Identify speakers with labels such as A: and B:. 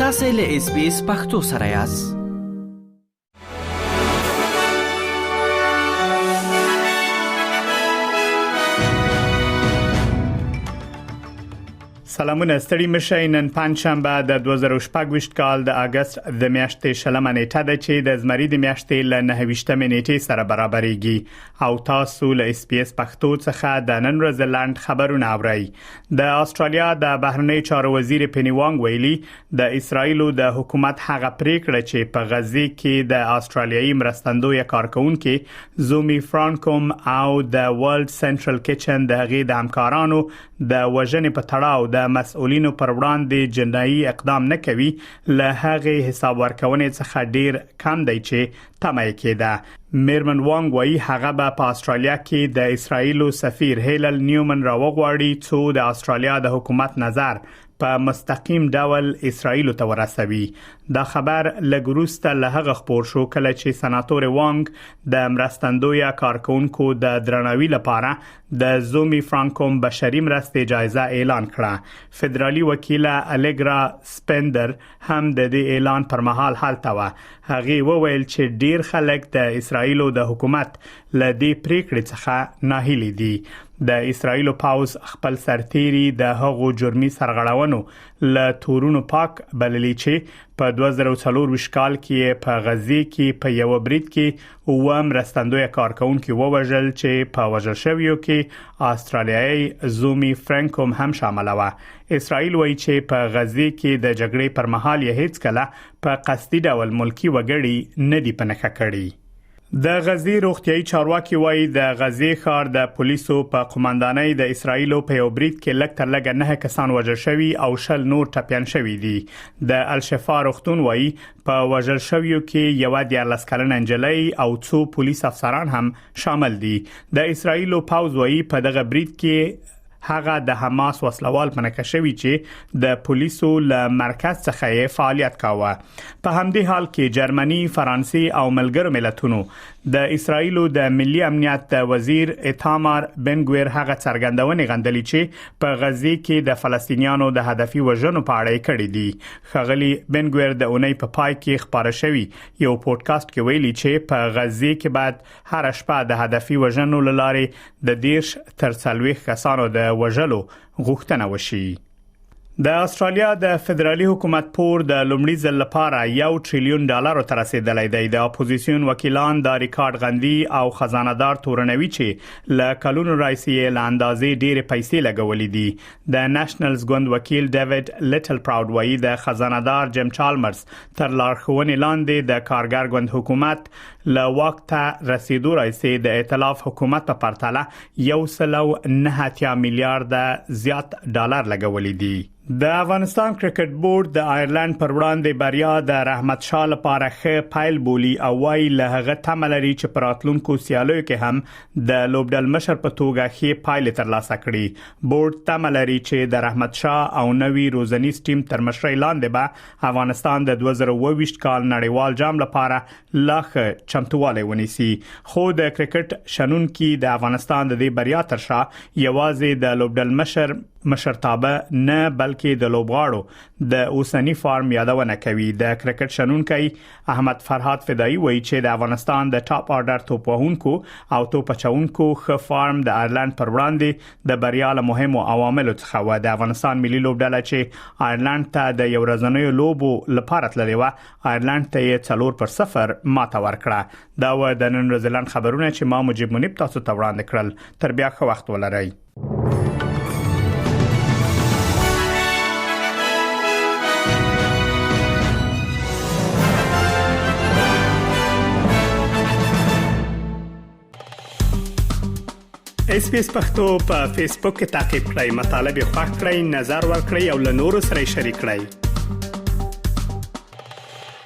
A: تاسو له SBS پښتو سره یاست.
B: سلامونه ستړي مشه. نن پنځشنبه د 2024 کال د اگست د میاشتې شلمه نیټه ده چې د زمری د میاشتې ل 9 نیټې سره برابرېږي او تاسو له SBS پښتو څخه د نن ورځ لاند خبرونه اورئ. د استرالیا د بهرنی چارو وزیر پینی وانګ ویلي د اسرایل د حکومت هغه پریکړه چې په غزه کې د استرالیایي مرستندوی کارکونکو زومي فرانکوم او د ورلد سنټرل کچن د هغې د همکارانو د وژنې په تړاو د مسؤلینو پر وړاندې جنایي اقدام نه کوي له هغه حساب ورکونې څخه ډیر کم دی چې تمه کېده. میرمن وانګ وايي هغه په استرالیا کې د اسرایل سفیر هیلل نیومن راوغواړي چې د استرالیا د حکومت نظر په مستقیم ډول اسرایل ته ورسوي. دا خبر لګروسته له هغه خبر شو کله چې سناتور وانګ د مرستندوی کارکونکو د درناوي لپاره د زومي فرانکوم بشري مرستې جایزه اعلان کړه. فدرالي وکیله الیګرا سپندر هم د دې اعلان پر مهال حالت و. هغه وویل چې ډیر خلک د اسرایل د حکومت له دې پریکړې څخه ناهیلي دي. د اسرایل پاوز خپل سرتيري د هغو جرمي سرغړونو له تورونو پاک بللی چې په 2024 کال کې په غزه کې په یو برید کې اوم مرستندوی کارکونکو ووژل چې په وژل شویو کې استرالیایي زومي فرانکوم هم شامل و. اسرایل وایي چې په غزه کې د جګړې پر مهال یې هیڅ کله په قصدي ډول ملکی وګړي نه دی پنهخه کړی. د غزه روغتيایي چارواکي وایي د غزه ښار د پولیسو په قوماندانۍ د اسرایل په یو برید کې لږ تر لږه 9 کسان وژل شوي او 10 نور ټپيان شوي دي. د الشفا روغتون وایي په وژل شویو کې یو 14 کلنه انجلۍ او 2 پولیس افسران هم شامل دي. د اسرایل پاوز وایي په دغه برید کې هغه د حماس وسلوال پنهکه شوی چې د پولیسو له مرکز څخه فعالیت کاوه. په همدې حال کې جرمني، فرانسې او ملګرو ملتونو د اسرایل د ملي امنیت وزیر ایتامار بنګویر هغه څرګندونې غندلې چې په غزه کې د فلسطینیانو د هدفي وژنو په اړه کړې دي. خغلی بنګویر د اونۍ په پای کې خبره شوی یو پودکاسټ کې ویلي چې په غزه کې بعد هر شپه د هدفي وژنو لاره د 10 تر 40 کسانو د وژلو غوښتنه وشي. د استرالیا د فدرالي حکومت پور د لومړي ځل لپاره $1 ټریلیون ته رسیدلی دی. د اپوزیسیون وکیلان د ریکارډ غندي او خزانه‌دار تورنوي چې ل کلونو راځي له اندازې ډېر پیسې لګولې دي. د نېشنلز ګوند وکیل ډیوډ لیټل پراود وایي د خزانه‌دار جیم چالمرز تر لارښوونې لاندې د کارګر ګوند حکومت له وخت رسیدو راځي د ائتلاف حکومت په پرتله 1.9 میلیارډ زیات ډالر لګولې دي. د افغانستان کرکټ بورډ د آیرلند پر وړاندې بریا د رحمت شاه لپاره ښه پایل بولی او وايي له هغه تملري چې پراتلونکو سیالیو کې هم د لوبډل مشر په توګه ښه پایل ترلاسه کړي. بورډ تملري چې د رحمت شاه او نوي روزنیز ټیم تر مشرۍ لاندې به افغانستان د 2022 کال نړیوال جام لپاره لاخ چمتواله ونیسي. خو د کرکټ شنونکو د افغانستان د دې بریا تر شا یوازې د لوبډل مشرتابه نه بلکې د لوبغاړو د اوسنی فارم یادونه کوي. د کرکټ شنونکي احمد فرهاد فدایي وایي چې د افغانستان د ټاپ آرډر توپ وهونکو او توپ چونکو خ فارم د آیرلند پر وړاندې د بریا له مهمو عواملو څخه و. د افغانستان ملي لوبډله چې آیرلند ته د یو ورځنیو لوبو لپاره تللی و آیرلند ته 4-0 ماته ورکړه. دا و د نن ورځ لاند خبرونه چې ما مجيب منیب تاسو ته وړاندې کړل. تر بیا ښه وخت ولرئ. SBS پښتو په فیسبوک کې تعقیب کړئ. مطالب یې خوښ کړئ، نظر ورکړئ او له نورو سره شریک کړئ.